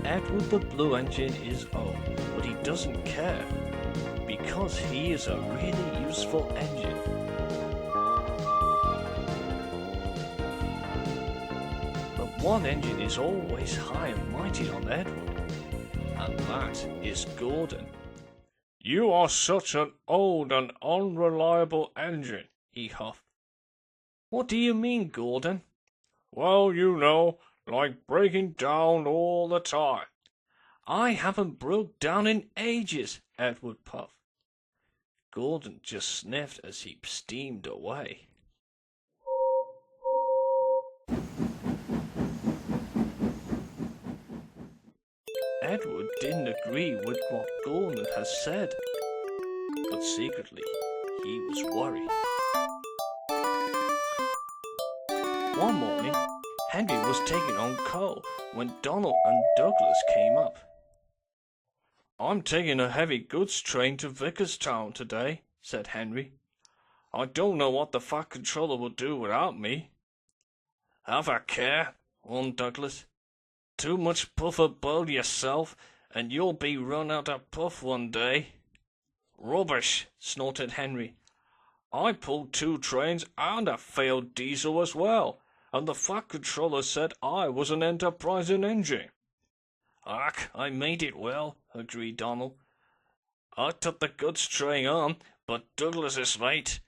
Edward the Blue Engine is old, but he doesn't care, because he is a really useful engine. But one engine is always high and mighty on Edward, and that is Gordon. "You are such an old and unreliable engine," he huffed. "What do you mean, Gordon?" "Well, you know, like breaking down all the time." "I haven't broke down in ages," Edward puffed. Gordon just sniffed as he steamed away. Edward didn't agree with what Gordon had said, but secretly he was worried. One morning, Henry was taking on coal when Donald and Douglas came up. "I'm taking a heavy goods train to Vicarstown today," said Henry. "I don't know what the Fat Controller will do without me." "Have a care," warned Douglas. "Too much puff about yourself, and you'll be run out of puff one day." "Rubbish," snorted Henry. "I pulled 2 trains and a failed diesel as well, and the Fat Controller said I was an enterprising engine." "Ach, I made it well," agreed Donald. "I took the goods train on, but Douglas is late.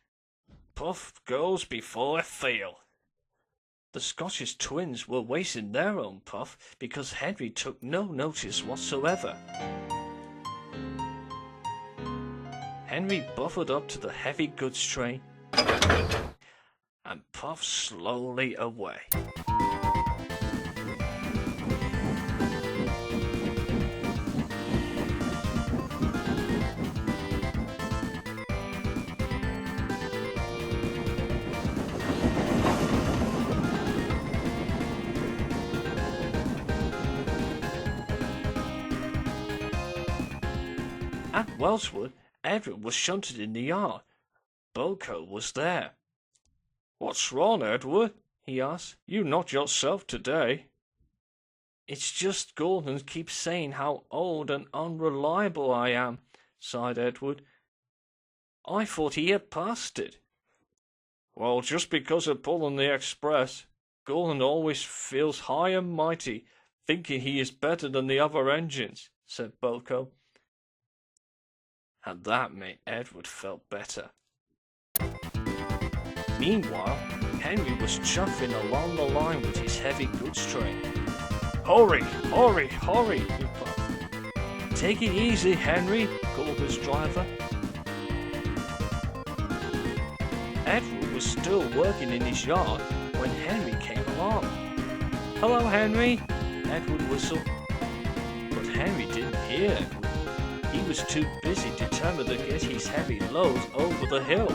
Puff goes before a fail." The Scottish twins were wasting their own puff because Henry took no notice whatsoever. Henry buffered up to the heavy goods train and puffed slowly away. At Wellswood, Edward was shunted in the yard. Boko was there. "What's wrong, Edward?" he asked. "You're not yourself today." "It's just Gordon keeps saying how old and unreliable I am," sighed Edward. "I thought he had passed it." "Well, just because of pulling the express, Gordon always feels high and mighty, thinking he is better than the other engines," said Boko. And that made Edward feel better. Meanwhile, Henry was chuffing along the line with his heavy goods train. "Hurry, hurry, hurry," he puffed. "Take it easy, Henry," called his driver. Edward was still working in his yard when Henry came along. "Hello, Henry," Edward whistled. But Henry didn't hear Edward. He was too busy determined to get his heavy loads over the hill.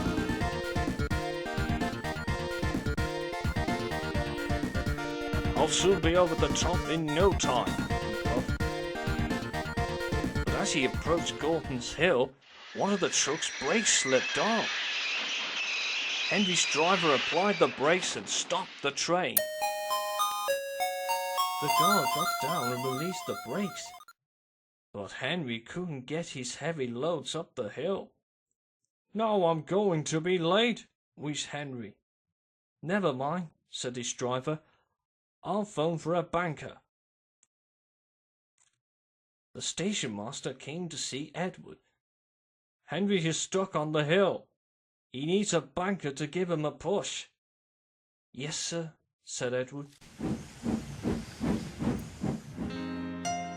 "I'll soon be over the top in no time," he puffed. But as he approached Gordon's hill, one of the truck's brakes slipped off. Henry's driver applied the brakes and stopped the train. The guard got down and released the brakes. But Henry couldn't get his heavy loads up the hill. "Now I'm going to be late," wheezed Henry. "Never mind," said his driver. "I'll phone for a banker." The station master came to see Edward. "Henry is stuck on the hill. He needs a banker to give him a push." "Yes, sir," said Edward.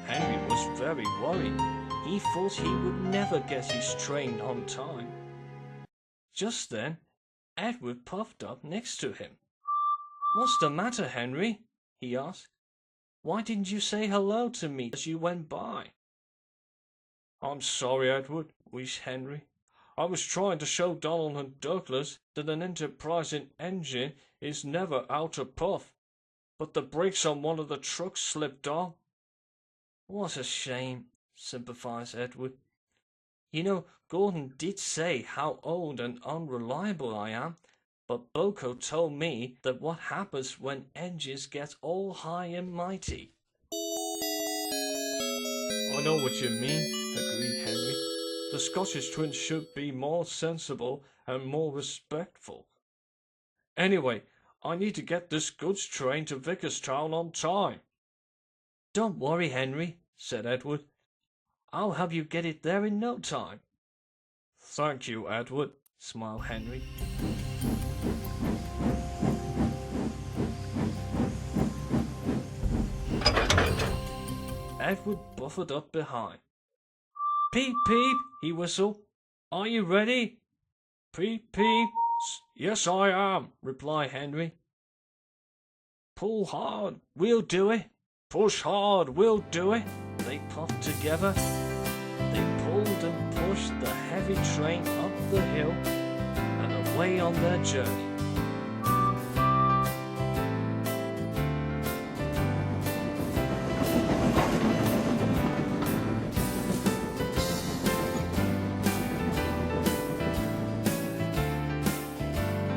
Henry was very worried. He thought he would never get his train on time. Just then, Edward puffed up next to him. "What's the matter, Henry?" he asked. "Why didn't you say hello to me as you went by?" "I'm sorry, Edward," wheezed Henry. "I was trying to show Donald and Douglas that an enterprising engine is never out of puff, but the brakes on one of the trucks slipped off." "What a shame," sympathized Edward. "You know, Gordon did say how old and unreliable I am, but Boko told me that what happens when engines get all high and mighty." I know what you mean, agreed Henry. The Scottish twins should be more sensible and more respectful. Anyway, I need to get this goods train to Vicarstown on time. Don't worry, Henry, said Edward. I'll have you get it there in no time. Thank you, Edward, smiled Henry. Edward buffered up behind. Peep, peep, he whistled. Are you ready? Peep, peep. Yes, I am, replied Henry. Pull hard, we'll do it. Push hard, we'll do it. They puffed together. They pulled and pushed the heavy train up the hill and away on their journey.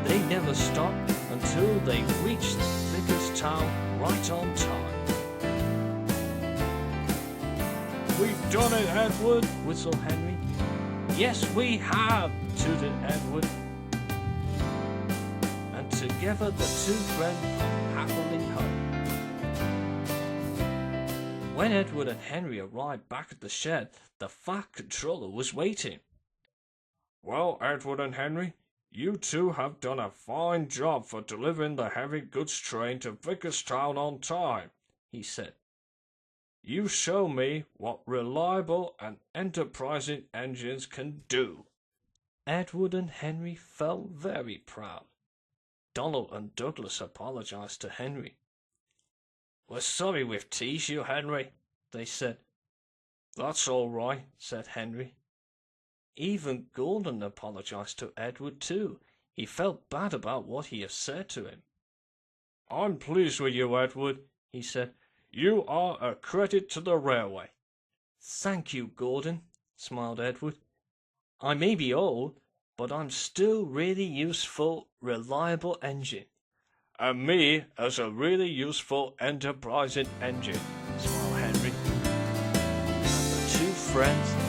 They never stopped until they reached Vicarstown right on time. We've done it, Edward, whistled Henry. Yes, we have, tooted Edward. And together the two friends puffed happily home. When Edward and Henry arrived back at the shed, the Fat Controller was waiting. Well, Edward and Henry, you two have done a fine job for delivering the heavy goods train to Vicarstown on time, he said. You show me what reliable and enterprising engines can do. Edward and Henry felt very proud. Donald and Douglas apologized to Henry. We're sorry we've teased you, Henry, they said. That's all right, said Henry. Even Gordon apologized to Edward too. He felt bad about what he had said to him. I'm pleased with you, Edward, he said. You are a credit to the railway. Thank you, Gordon, smiled Edward. I may be old, but I'm still really useful, reliable engine. And me as a really useful, enterprising engine, smiled Henry. And the two friends